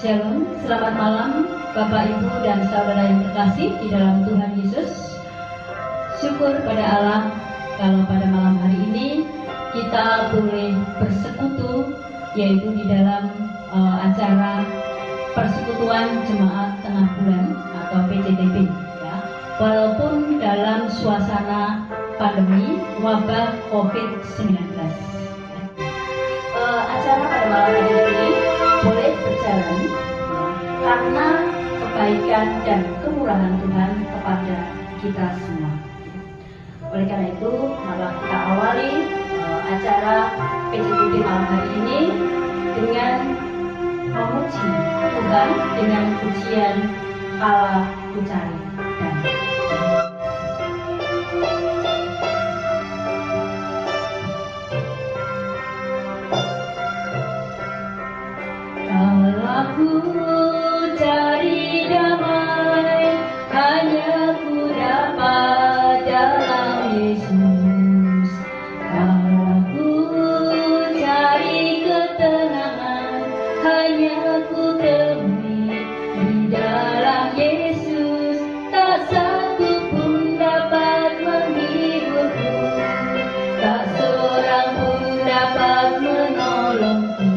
Shalom, selamat malam Bapak Ibu dan saudara yang terkasih di dalam Tuhan Yesus. Syukur pada Allah kalau pada malam hari ini kita boleh bersekutu, yaitu di dalam acara Persekutuan Jemaat Tengah Bulan atau PJTB, ya. Walaupun dalam suasana pandemi wabah COVID-19, acara pada malam hari ini boleh berjalan karena kebaikan dan kemurahan Tuhan kepada kita semua. Oleh karena itu, malah kita awali acara PJTB malam hari ini dengan memuji Tuhan dengan pujian Allah Ku Cari Damai. Aku cari damai, hanya ku dapat dalam Yesus. Aku cari ketenangan, hanya ku temui di dalam Yesus. Tak satu pun dapat menghiburku, tak seorang pun dapat menolongku.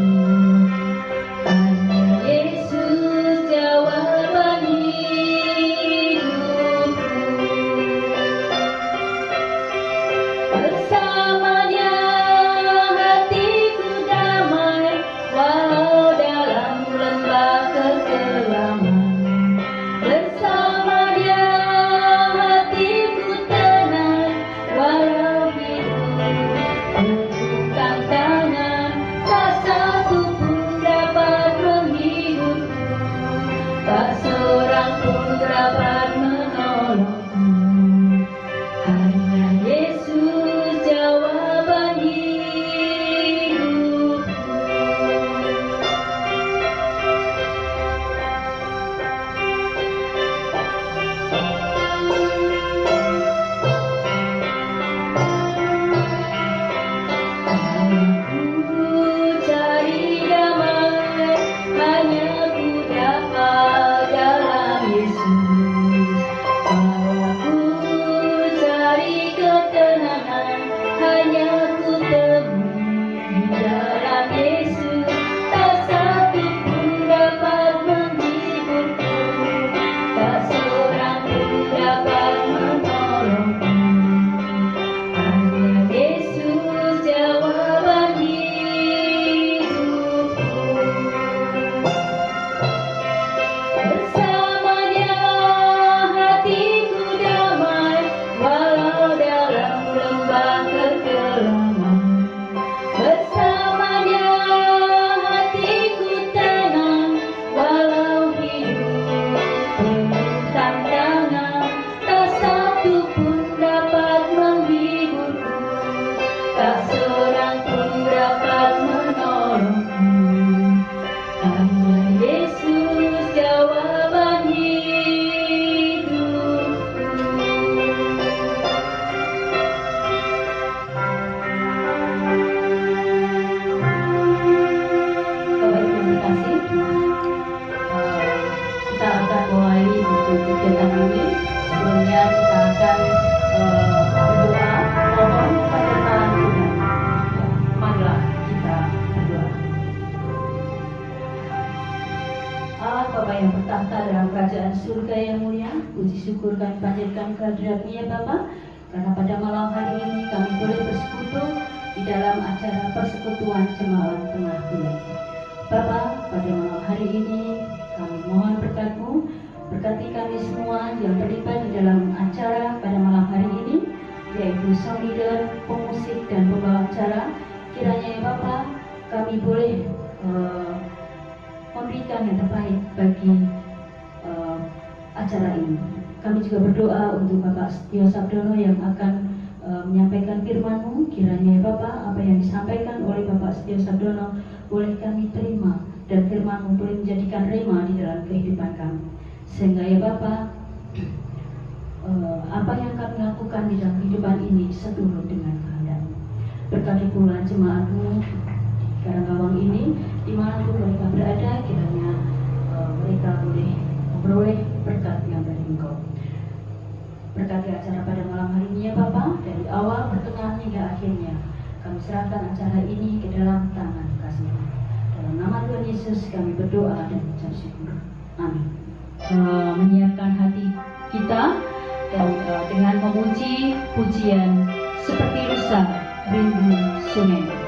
Syukur kami panjatkan kehadirat-Mu ya Bapa, karena pada malam hari ini kami boleh bersekutu di dalam acara Persekutuan Jemaat Tengah Bulan. Bapa, pada malam hari ini kami mohon berkat-Mu, berkati kami semua yang terlibat di dalam acara pada malam hari ini, yaitu sound leader, pemusik dan pembawa acara. Kiranya ya Bapa, kami boleh memberikan yang terbaik bagi acara ini. Kami juga berdoa untuk Bapak Setio Sabdono yang akan menyampaikan firman-Mu. Kiranya ya Bapak, apa yang disampaikan oleh Bapak Setio Sabdono boleh kami terima, dan firman-Mu boleh menjadikan rema di dalam kehidupan kami. Sehingga ya Bapak, apa yang kami lakukan di dalam kehidupan ini seturut dengan kehendak-Mu. Berkati pula jemaat-Mu di Karanggawang ini, dimanapun mereka berada, kiranya Berkati acara pada malam hari ini ya Bapa, dari awal, pertengahan hingga akhirnya. Kami serahkan acara ini ke dalam tangan kasih-Mu. Dalam nama Tuhan Yesus kami berdoa dan mengucap syukur. Amin. Menyiapkan hati kita dan dengan memuji pujian seperti rusa rindu sungai.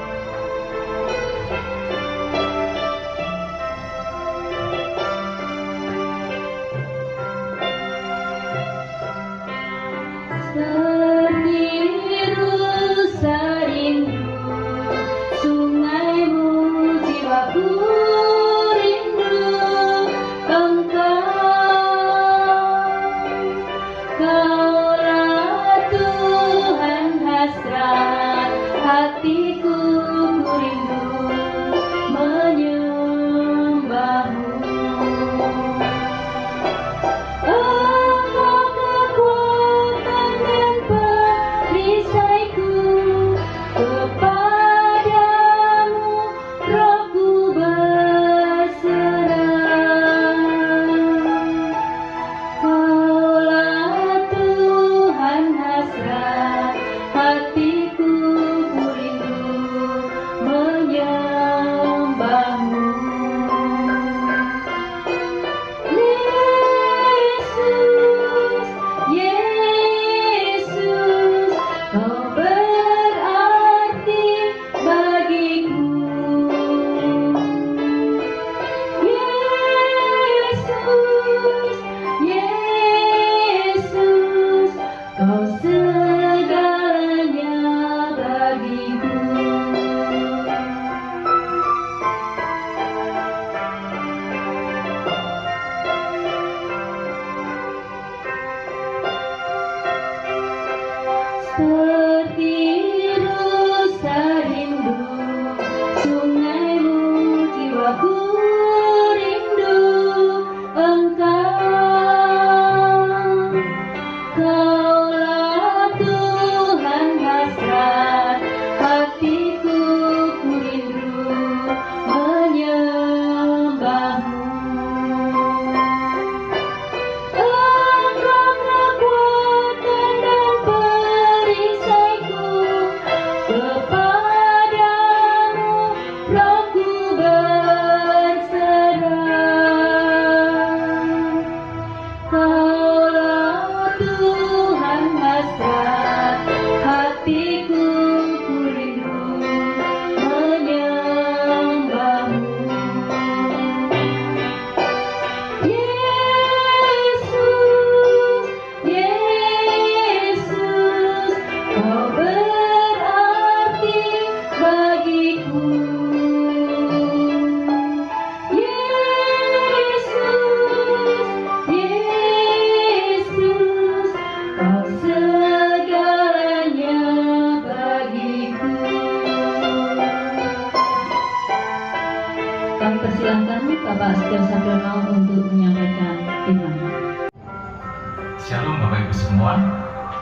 Shalom Bapak Ibu semua,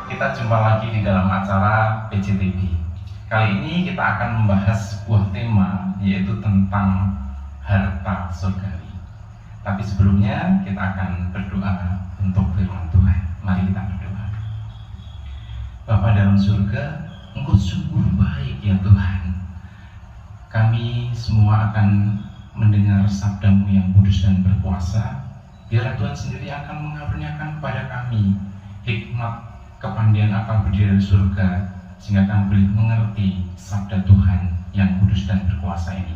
kita jumpa lagi di dalam acara PCTV. Kali ini kita akan membahas sebuah tema, yaitu tentang harta surgawi. Tapi sebelumnya kita akan berdoa untuk firman Tuhan. Mari kita berdoa. Bapa dalam surga, Engkau sungguh baik ya Tuhan. Kami semua akan mendengar sabda-Mu yang kudus dan berkuasa. Biarlah Tuhan sendiri akan mengaruniakan kepada kami hikmat kepandian akan berdiri di surga, sehingga kami boleh mengerti sabda Tuhan yang kudus dan berkuasa ini.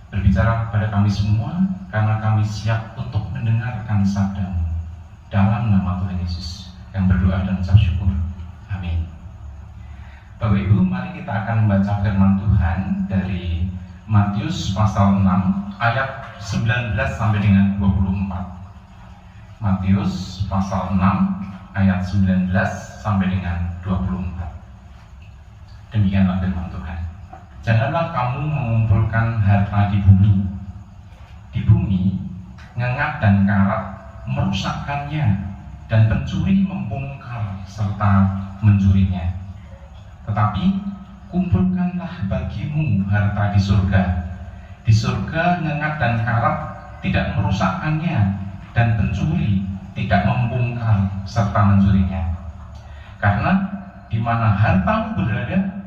Berbicara kepada kami semua, karena kami siap untuk mendengarkan sabda-Mu. Dalam nama Tuhan Yesus, yang berdoa dan ucap syukur. Amin. Bapak Ibu, mari kita akan membaca firman Tuhan dari Matius pasal 6 ayat 19 sampai dengan 24. Matius pasal 6 ayat 19 sampai dengan 24. Demikianlah firman Tuhan. Janganlah kamu mengumpulkan harta di bumi. Di bumi, ngengat dan karat merusakkannya, dan pencuri membongkar serta mencurinya. Tetapi kumpulkanlah bagimu harta di surga. Di surga ngengat dan karat tidak merusakkannya, dan pencuri tidak membongkar serta mencurinya. Karena di mana hartamu berada,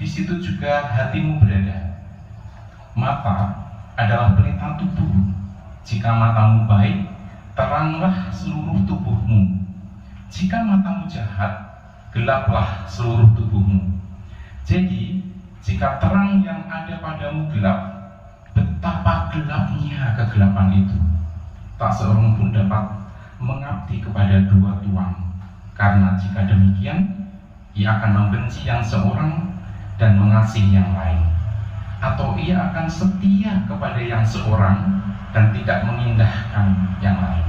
di situ juga hatimu berada. Mata adalah pelita tubuh. Jika matamu baik, teranglah seluruh tubuhmu. Jika matamu jahat, gelaplah seluruh tubuhmu. Jadi, jika terang yang ada padamu gelap, betapa gelapnya kegelapan itu. Tak seorang pun dapat mengabdi kepada dua tuan, karena jika demikian, ia akan membenci yang seorang dan mengasihi yang lain, atau ia akan setia kepada yang seorang dan tidak mengindahkan yang lain.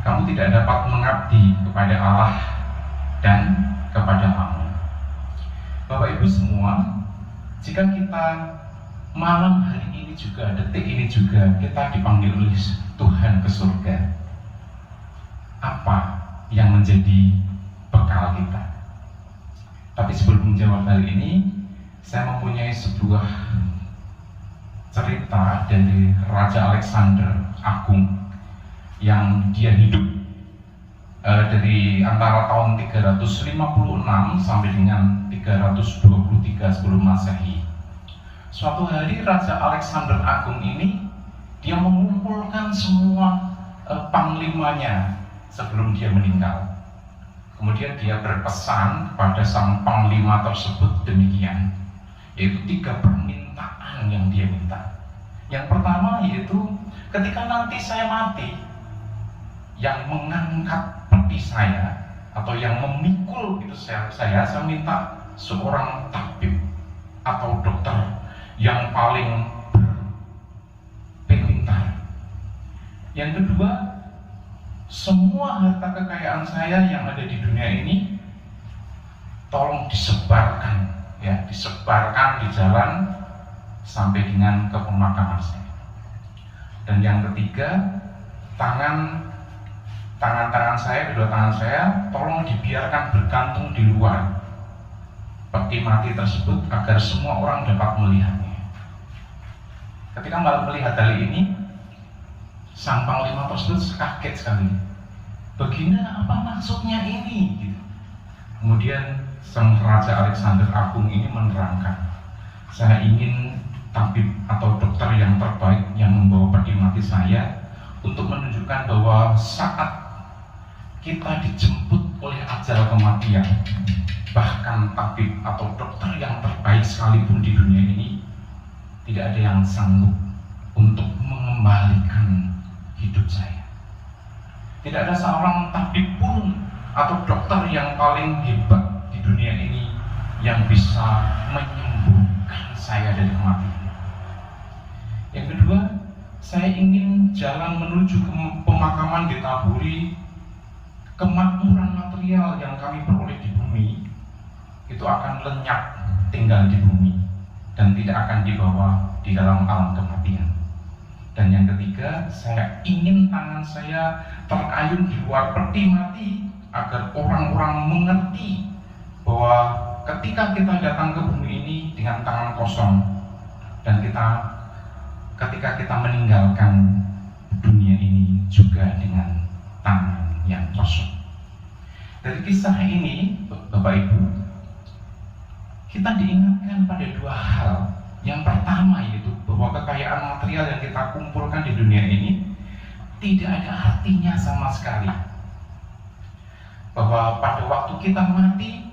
Kamu tidak dapat mengabdi kepada Allah dan kepada Mammon. Bapak Ibu semua, jika kita malam hari ini juga, detik ini juga, kita dipanggil oleh Tuhan ke surga, apa yang menjadi bekal kita? Tapi sebelum menjawab hal ini, saya mempunyai sebuah cerita dari Raja Alexander Agung yang dia hidup dari antara tahun 356 sampai dengan 323 sebelum Masehi. Suatu hari Raja Alexander Agung ini dia mengumpulkan semua panglimanya sebelum dia meninggal. Kemudian dia berpesan kepada sang panglima tersebut demikian, yaitu 3 permintaan yang dia minta. Yang pertama yaitu ketika nanti saya mati, yang mengangkat peti saya atau yang memikul itu saya minta seorang tabib atau dokter yang paling pintar. Yang kedua, semua harta kekayaan saya yang ada di dunia ini tolong disebarkan, ya, disebarkan di jalan sampai dengan ke pemakaman saya. Dan yang ketiga, tangan-tangan saya, kedua tangan saya tolong dibiarkan bergantung di luar peti mati tersebut agar semua orang dapat melihatnya. Ketika melihat hal ini, sang panglima tersebut kaget sekali. Baginda, apa maksudnya ini? Gitu. Kemudian sang Raja Alexander Agung ini menerangkan, saya ingin tabib atau dokter yang terbaik yang membawa peti mati saya untuk menunjukkan bahwa saat kita dijemput oleh ajal kematian, bahkan tabib atau dokter yang terbaik sekalipun di dunia ini tidak ada yang sanggup untuk mengembalikan hidup saya. Tidak ada seorang tabib pun atau dokter yang paling hebat di dunia ini yang bisa menyembuhkan saya dari kematian. Yang kedua, saya ingin jalan menuju ke pemakaman ditaburi kemakmuran material yang kami peroleh di bumi itu akan lenyap tinggal di bumi dan tidak akan dibawa di dalam alam kematian. Dan yang ketiga, saya ingin tangan saya terayun di luar peti mati agar orang-orang mengerti bahwa ketika kita datang ke bumi ini dengan tangan kosong dan ketika kita meninggalkan dunia ini juga dengan tangan yang kosong. Dari kisah ini, Bapak Ibu, kita diingatkan pada 2 hal. Yang pertama yaitu bahwa kekayaan material yang kita kumpulkan di dunia ini tidak ada artinya sama sekali. Bahwa pada waktu kita mati,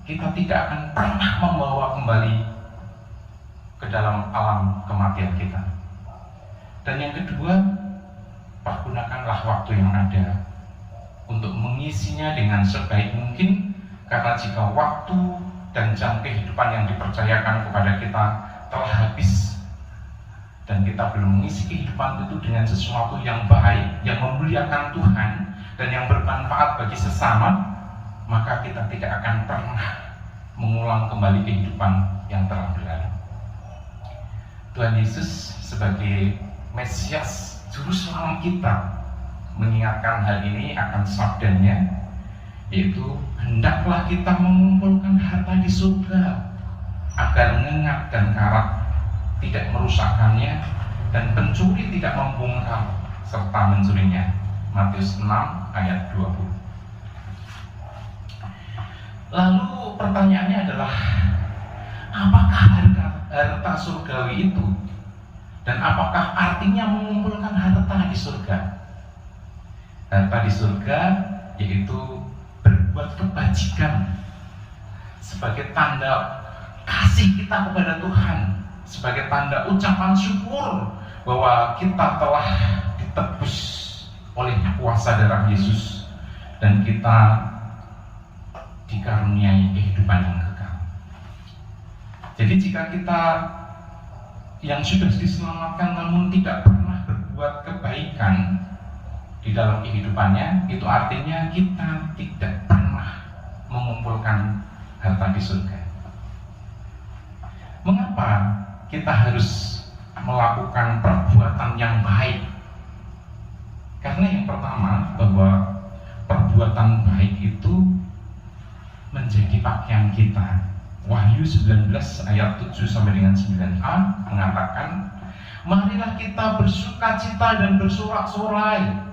kita tidak akan pernah membawa kembali ke dalam alam kematian kita. Dan yang kedua, pergunakanlah waktu yang ada untuk mengisinya dengan sebaik mungkin, karena jika waktu dan jam kehidupan yang dipercayakan kepada kita telah habis dan kita belum mengisi kehidupan itu dengan sesuatu yang baik, yang memuliakan Tuhan dan yang bermanfaat bagi sesama, maka kita tidak akan pernah mengulang kembali kehidupan yang telah berlalu. Tuhan Yesus sebagai Mesias Juru Selamat kita mengingatkan hal ini akan sabdanya, yaitu hendaklah kita mengumpulkan harta di surga agar ngengat dan karat tidak merusakkannya dan pencuri tidak membongkar serta mencurinya. Matius 6 ayat 20. Lalu pertanyaannya adalah, apakah harta surgawi itu? Dan apakah artinya mengumpulkan harta di surga? Harta di surga yaitu berbuat kebajikan sebagai tanda kasih kita kepada Tuhan, sebagai tanda ucapan syukur bahwa kita telah ditebus oleh kuasa darah Yesus dan kita dikaruniai kehidupan yang kekal. Jadi jika kita yang sudah diselamatkan namun tidak pernah berbuat kebaikan di dalam kehidupannya, itu artinya kita tidak pernah mengumpulkan harta di surga. Mengapa kita harus melakukan perbuatan yang baik? Karena yang pertama, bahwa perbuatan baik itu menjadi pakaian kita. Wahyu 19 ayat 7 sampai dengan 9a mengatakan, marilah kita bersukacita dan bersorak-sorai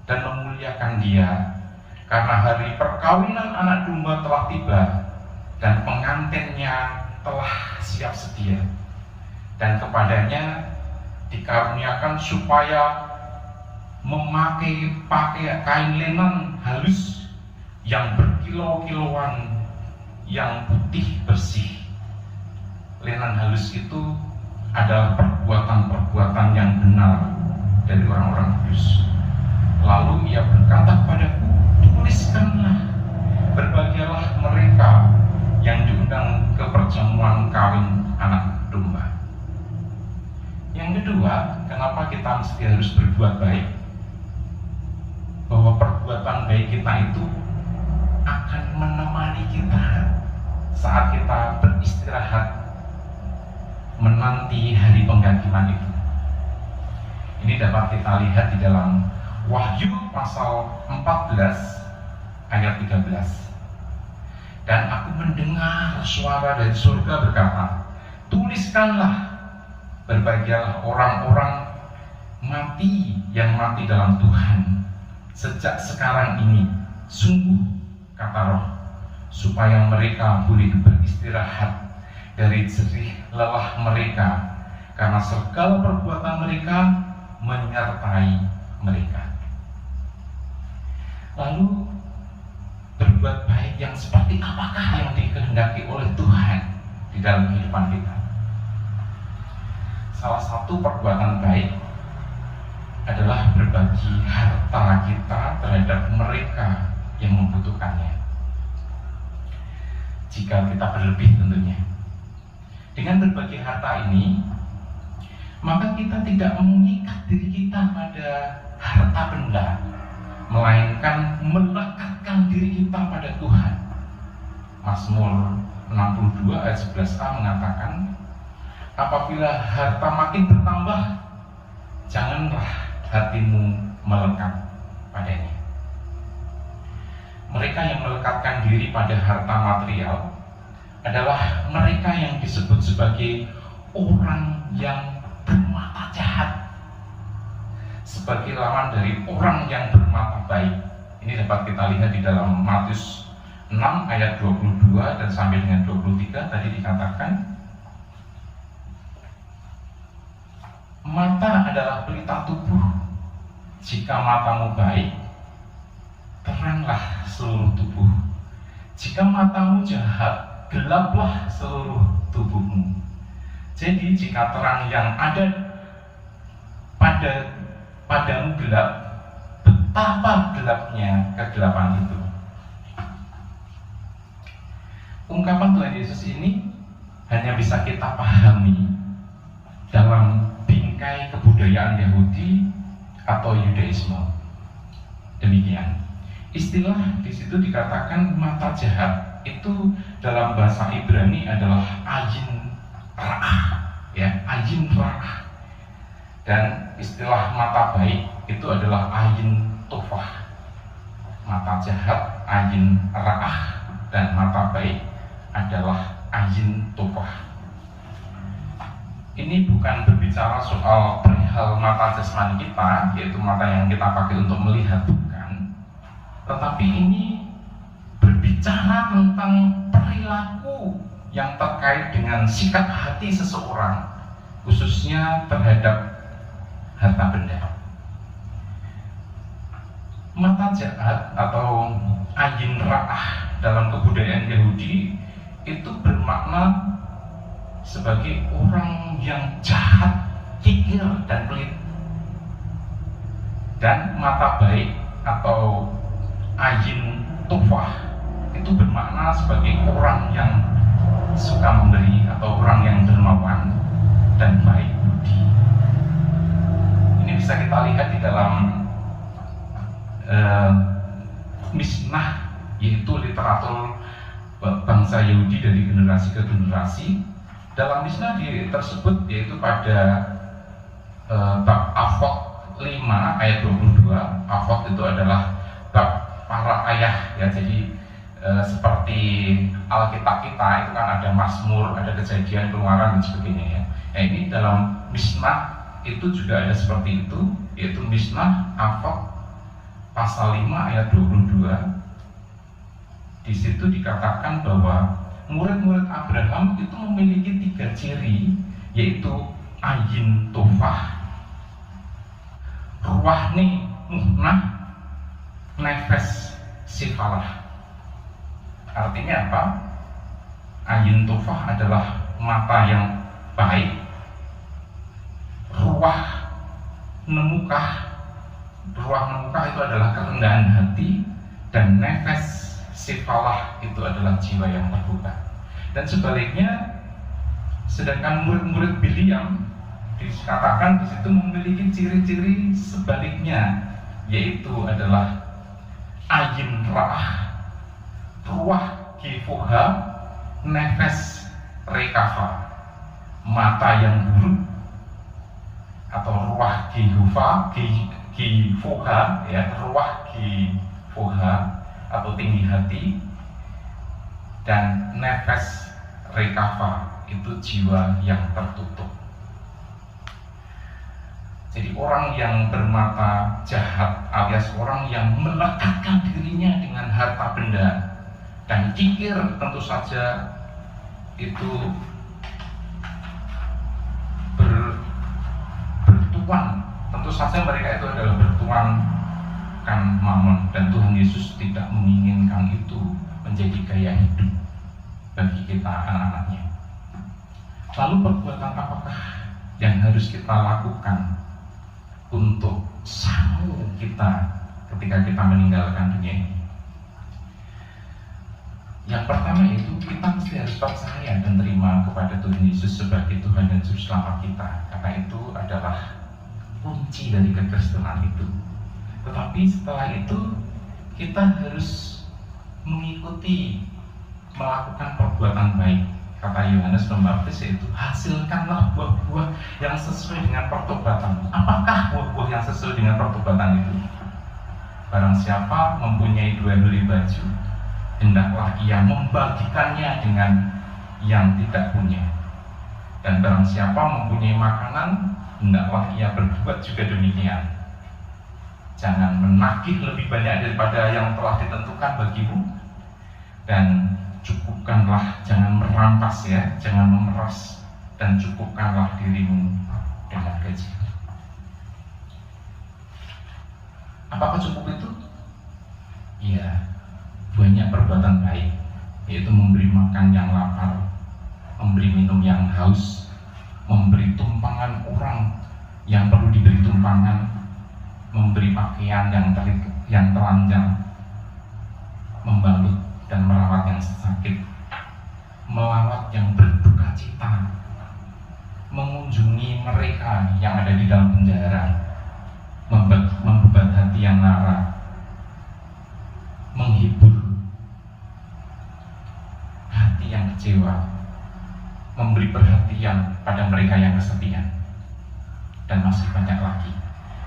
dan memuliakan Dia, karena hari perkawinan anak domba telah tiba dan pengantinnya telah siap sedia, dan kepadanya dikaruniakan supaya memakai kain lenan halus yang berkilau-kilauan, yang putih bersih. Lenan halus itu adalah perbuatan-perbuatan yang benar dari orang-orang kudus. Lalu ia berkata kepadaku, tuliskanlah, berbahagialah mereka yang diundang ke perjamuan kawin anak domba. Yang kedua, kenapa kita mesti harus berbuat baik? Bahwa perbuatan baik kita itu akan menemani kita saat kita beristirahat menanti hari penggantian itu. Ini dapat kita lihat di dalam Wahyu pasal 14 ayat 13. Dan aku mendengar suara dari surga berkata, tuliskanlah, berbahagialah orang-orang mati yang mati dalam Tuhan sejak sekarang ini, sungguh, kata Roh, supaya mereka boleh beristirahat dari jerih lelah mereka, karena segala perbuatan mereka menyertai mereka. Lalu berbuat baik yang seperti apakah yang dikehendaki oleh Tuhan di dalam kehidupan kita? Salah satu perbuatan baik adalah berbagi harta kita terhadap mereka yang membutuhkannya. Jika kita berlebih tentunya. Dengan berbagi harta ini, maka kita tidak mengikat diri kita pada harta benda, melainkan melekatkan diri kita pada Tuhan. Mazmur 62 ayat 11a mengatakan, apabila harta makin bertambah, janganlah hatimu melekat padanya. Mereka yang melekatkan diri pada harta material adalah mereka yang disebut sebagai orang yang bermata jahat, sebagai lawan dari orang yang bermata baik. Ini dapat kita lihat di dalam Matius 6 ayat 22 dan sampai dengan 23. Tadi dikatakan, mata adalah pelita tubuh. Jika matamu baik, teranglah seluruh tubuh. Jika matamu jahat, gelaplah seluruh tubuhmu. Jadi jika terang yang ada padamu gelap, betapa gelapnya kegelapan itu. Ungkapan Tuhan Yesus ini hanya bisa kita pahami dalam bingkai kebudayaan Yahudi atau Yudaisme. Demikian. Istilah di situ dikatakan mata jahat itu dalam bahasa Ibrani adalah ayin ra'ah, ya, ayin ra'ah. Dan istilah mata baik itu adalah ayin tufah. Mata jahat ayin ra'ah dan mata baik adalah ayin tufah. Ini bukan berbicara soal perihal mata jasmani kita, yaitu mata yang kita pakai untuk melihat, bukan. Tetapi ini berbicara bicara tentang perilaku yang terkait dengan sikap hati seseorang, khususnya terhadap harta benda. Mata jahat atau ayin ra'ah dalam kebudayaan Yahudi itu bermakna sebagai orang yang jahat, kikir, dan pelit. Dan mata baik atau ayin tufah itu bermakna sebagai orang yang suka memberi atau orang yang dermawan dan baik budi. Ini bisa kita lihat di dalam Misnah, yaitu literatur bangsa Yahudi dari generasi ke generasi. Dalam Misnah tersebut, yaitu pada bab Avot 5 ayat 22. Avot itu adalah bab para ayah, ya. Jadi seperti Alkitab kita itu kan ada Mazmur, ada Kejadian, Keluaran, dan sebagainya, ya. Nah, ini dalam Misnah itu juga ada seperti itu, yaitu Misnah Avot pasal 5 ayat 22. Di situ dikatakan bahwa murid-murid Abraham itu memiliki 3 ciri, yaitu ayin tufah, ruahni muhnah, nefes sifalah. Artinya apa? Ayin tufah adalah mata yang baik, ruah nemukah itu adalah kerendahan hati, dan nefes sifalah itu adalah jiwa yang terbuka. Dan sebaliknya, sedangkan murid-murid Bileam dikatakan di situ memiliki ciri-ciri sebaliknya, yaitu adalah ayin ra'ah, ruah kifuha, nefes rekafa, mata yang buruk atau ruah kifuha, ya, ruah kifuha atau tinggi hati, dan nefes rekafa itu jiwa yang tertutup. Jadi orang yang bermata jahat alias orang yang melekatkan dirinya dengan harta benda dan kikir, tentu saja itu bertuan. Tentu saja mereka itu adalah bertuan kan mamon, dan Tuhan Yesus tidak menginginkan itu menjadi gaya hidup bagi kita, anak-anaknya. Lalu perbuatan apakah yang harus kita lakukan untuk sangu kita ketika kita meninggalkan dunia ini? Yang pertama itu kita mesti harus percaya dan terima kepada Tuhan Yesus sebagai Tuhan dan Juru Selamat kita, karena itu adalah kunci dari kekristenan itu. Tetapi setelah itu kita harus mengikuti, melakukan perbuatan baik. Kata Yohanes Pembaptis, yaitu hasilkanlah buah-buah yang sesuai dengan pertobatan. Apakah buah-buah yang sesuai dengan pertobatan itu? Barang siapa mempunyai 2 helai baju, hendaklah ia membagikannya dengan yang tidak punya. Dan barang siapa mempunyai makanan, hendaklah ia berbuat juga demikian. Jangan menagih lebih banyak daripada yang telah ditentukan bagimu, dan cukupkanlah, jangan merampas, ya, jangan memeras, dan cukupkanlah dirimu dengan gaji. Apakah cukup itu? Ya, banyak perbuatan baik, yaitu memberi makan yang lapar, memberi minum yang haus, memberi tumpangan orang yang perlu diberi tumpangan, memberi pakaian yang telanjang, membalut dan merawat yang sakit, melawat yang berduka cita, mengunjungi mereka yang ada di dalam penjara, membebat hati yang lara, menghibur hati yang kecewa, memberi perhatian pada mereka yang kesepian, dan masih banyak lagi.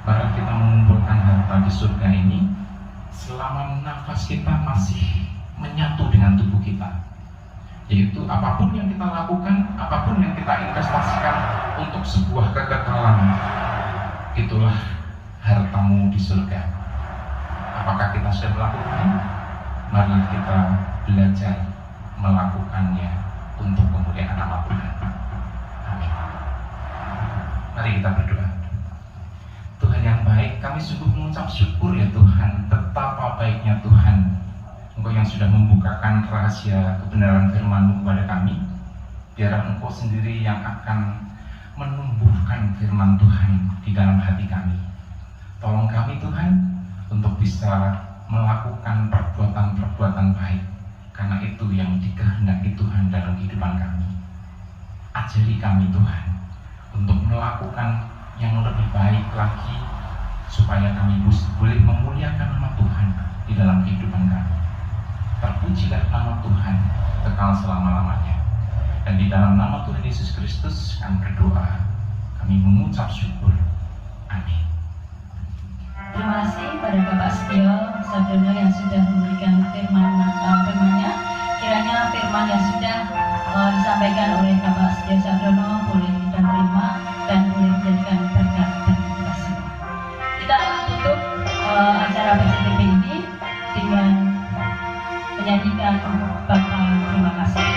Mari kita mengumpulkan harta di surga ini selama nafas kita masih menyatu dengan tubuh kita, yaitu apapun yang kita lakukan, apapun yang kita investasikan untuk sebuah kekekalan, itulah hartamu di surga. Apakah kita sudah melakukannya? Mari kita belajar melakukannya untuk kemuliaan nama Tuhan. Amin. Mari kita berdoa. Tuhan yang baik, kami sungguh mengucap syukur ya Tuhan, betapa baiknya Tuhan, Engkau yang sudah membukakan rahasia kebenaran firman-Mu kepada kami. Biarlah Engkau sendiri yang akan menumbuhkan firman Tuhan di dalam hati kami. Tolong kami Tuhan untuk bisa melakukan perbuatan-perbuatan baik, karena itu yang dikehendaki Tuhan dalam kehidupan kami. Ajari kami Tuhan untuk melakukan yang lebih baik lagi, supaya kami boleh memuliakan nama Tuhan di dalam kehidupan kami. Terpujilah nama Tuhan kekal selama-lamanya. Dan di dalam nama Tuhan Yesus Kristus kami berdoa, kami mengucap syukur. Amin. Terima kasih pada Bapak Setio Sardono yang sudah memberikan firman-Nya. Kiranya firman yang sudah disampaikan oleh Bapak Setio Sardono boleh kita terima dan boleh menjadikan berkat bagi kita semua. Kita akan tutup acara PCTP ini dengan menyanyikan Bapa terima kasih.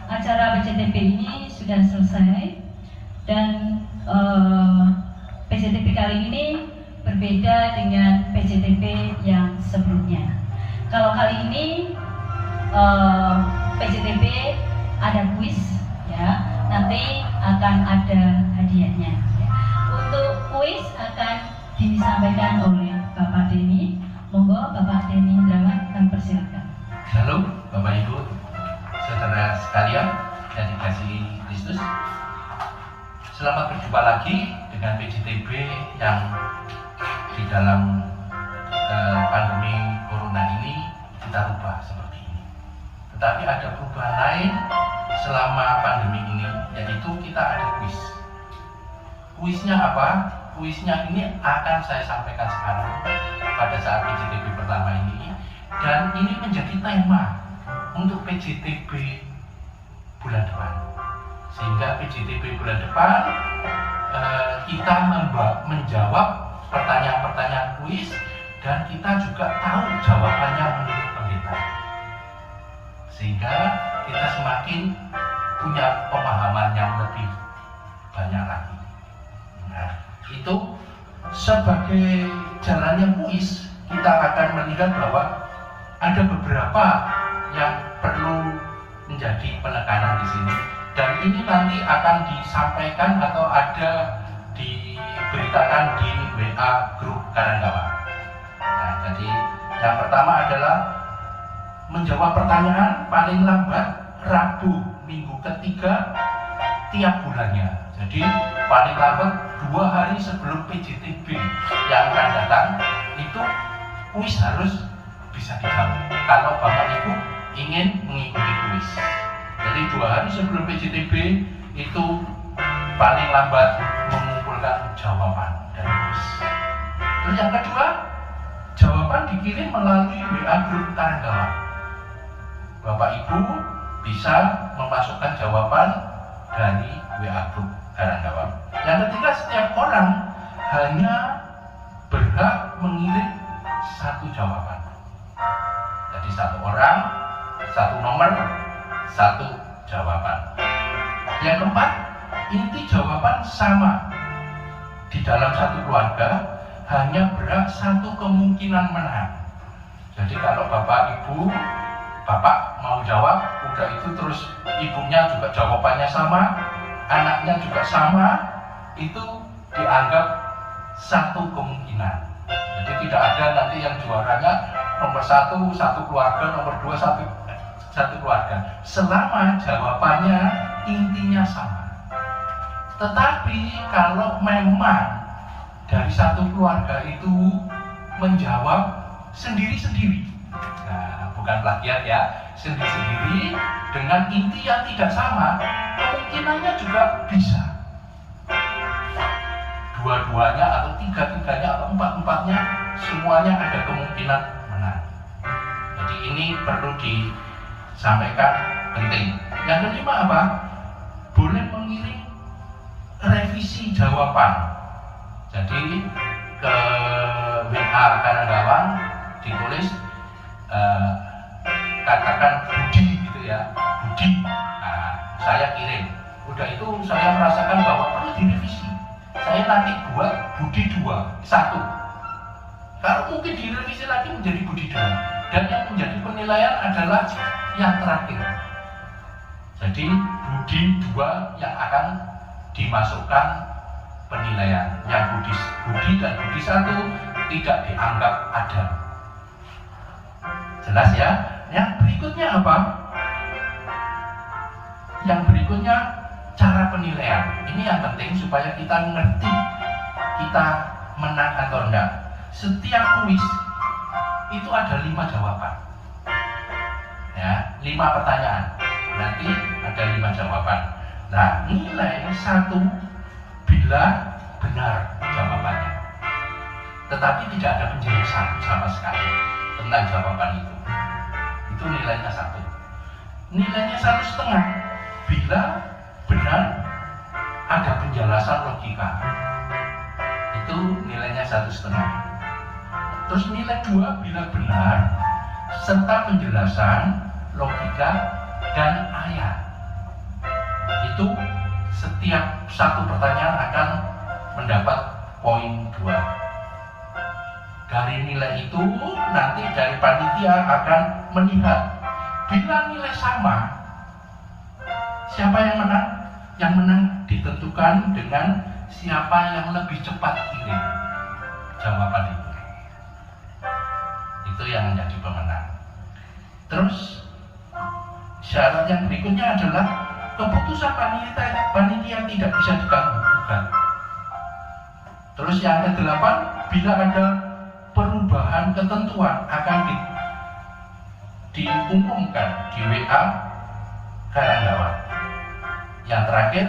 Acara PCTP ini sudah selesai dan PCTP kali ini berbeda dengan PCTP yang sebelumnya. Kalau kali ini PCTP ada kuis, ya, nanti akan ada hadiahnya. Untuk kuis akan disampaikan oleh Bapak Denny. Monggo Bapak Denny Indrawan, kami persilakan. Halo Bapak Ibu, saudara sekalian yang dikasihi Kristus. Selamat berjumpa lagi dengan PCTP yang di dalam pandemi Corona ini kita rubah seperti ini. Tetapi ada perubahan lain selama pandemi ini, yaitu kita ada kuis. Kuisnya apa? Kuisnya ini akan saya sampaikan sekarang pada saat PCTP pertama ini, dan ini menjadi tema untuk PCTP bulan depan. Sehingga PCTP bulan depan kita menjawab pertanyaan-pertanyaan kuis, dan kita juga tahu jawabannya menurut pendeta. Sehingga kita semakin punya pemahaman yang lebih banyak lagi. Nah, itu sebagai jalannya kuis, kita akan melihat bahwa ada beberapa yang perlu menjadi penekanan di sini, dan ini nanti akan disampaikan atau ada diberitakan di WA grup Karanggawa. Nah, jadi yang pertama adalah menjawab pertanyaan paling lambat Rabu minggu ketiga tiap bulannya. Jadi paling lambat 2 hari sebelum PCTP yang akan datang itu kuis harus bisa dijawab kalau Bapak Ibu ingin mengikuti kuis. Jadi 2 hari sebelum PCTP itu paling lambat mengumpulkan jawaban dari kuis. Terus yang kedua, jawaban dikirim melalui WA grup Karanggawa. Bapak Ibu bisa memasukkan jawaban dari WA grup Karanggawa. Yang ketiga, setiap orang hanya berhak mengirim 1 jawaban. Jadi 1 orang, 1 nomor, 1 jawaban. Yang keempat, inti jawaban sama. Di dalam satu keluarga hanya berhak 1 kemungkinan menang. Jadi kalau Bapak Ibu, Bapak mau jawab, udah itu terus ibunya juga jawabannya sama, anaknya juga sama, itu dianggap satu kemungkinan. Jadi tidak ada nanti yang juaranya nomor satu keluarga, nomor dua satu keluarga, selama jawabannya intinya sama. Tetapi kalau memang dari satu keluarga itu menjawab sendiri-sendiri, nah bukan plagiat ya, sendiri-sendiri dengan inti yang tidak sama, kemungkinannya juga bisa dua-duanya atau tiga-tiganya atau empat-empatnya semuanya ada kemungkinan menang. Jadi ini perlu disampaikan, penting. Yang kelima apa? Boleh mengirim revisi jawaban. Jadi ke WA Karangawan ditulis katakan Budi gitu ya, Budi. Nah, saya kirim. Udah itu saya merasakan bahwa perlu direvisi. Saya nanti buat Budi 2, 1. Kalau mungkin direvisi lagi menjadi Budi 2. Dan yang menjadi penilaian adalah yang terakhir. Jadi Budi 2 yang akan dimasukkan penilaian. Yang Budi dan Budi 1 tidak dianggap ada. Jelas ya? Yang berikutnya apa? Yang berikutnya cara penilaian. Ini yang penting supaya kita ngerti kita menang atau enggak. Setiap kuis itu ada 5 jawaban, ya, 5 pertanyaan. Nanti ada 5 jawaban. Nah, nilai 1 bila benar jawabannya. Tetapi tidak ada penjelasan sama sekali tentang jawaban itu. Itu nilainya 1. Nilainya 1,5 bila benar ada penjelasan logika. Itu nilainya 1,5. Terus nilai 2 bila benar serta penjelasan logika dan ayat. Itu setiap satu pertanyaan akan mendapat poin 2. Dari nilai itu nanti dari panitia akan melihat bila nilai sama, siapa yang menang? Yang menang ditentukan dengan siapa yang lebih cepat kirim jawaban itu. Itu yang menjadi pemenang. Terus syarat yang berikutnya adalah keputusan panitia tidak bisa diganggu-gugat. Terus yang ke-8, bila ada perubahan ketentuan akan diumumkan di WA Karangawan. Yang terakhir,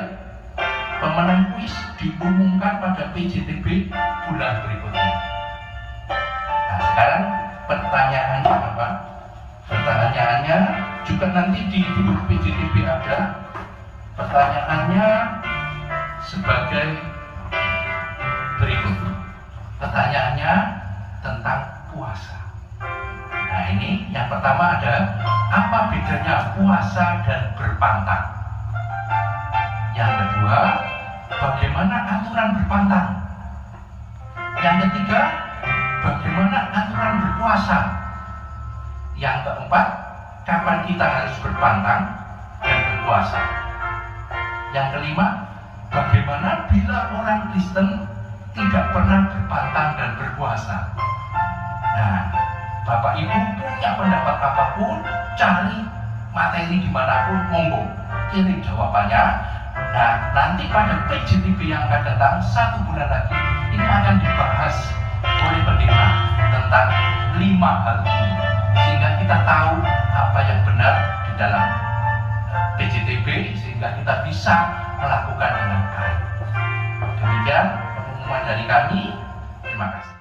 pemenang kuis diumumkan pada PJTB bulan berikutnya. Nah, sekarang pertanyaannya apa? Pertanyaannya juga nanti di buku PJTB ada. Pertanyaannya sebagai berikut. Pertanyaannya tentang puasa. Nah, ini yang pertama ada, apa bedanya puasa dan berpantang? Yang kedua, bagaimana aturan berpantang? Yang ketiga, bagaimana aturan berpuasa? Yang keempat, kapan kita harus berpantang dan berpuasa? Yang kelima, bagaimana bila orang Kristen tidak pernah berpantang dan berpuasa? Nah, Bapak Ibu punya pendapat apapun, cari materi dimanapun, monggo kirim jawabannya. Nah, nanti pada PJTB yang akan datang 1 bulan lagi, ini akan dibahas oleh pendeta tentang 5 hal ini, sehingga kita tahu apa yang benar di dalam PJTB, sehingga kita bisa melakukan dengan baik. Demikian pengumuman dari kami. Terima kasih.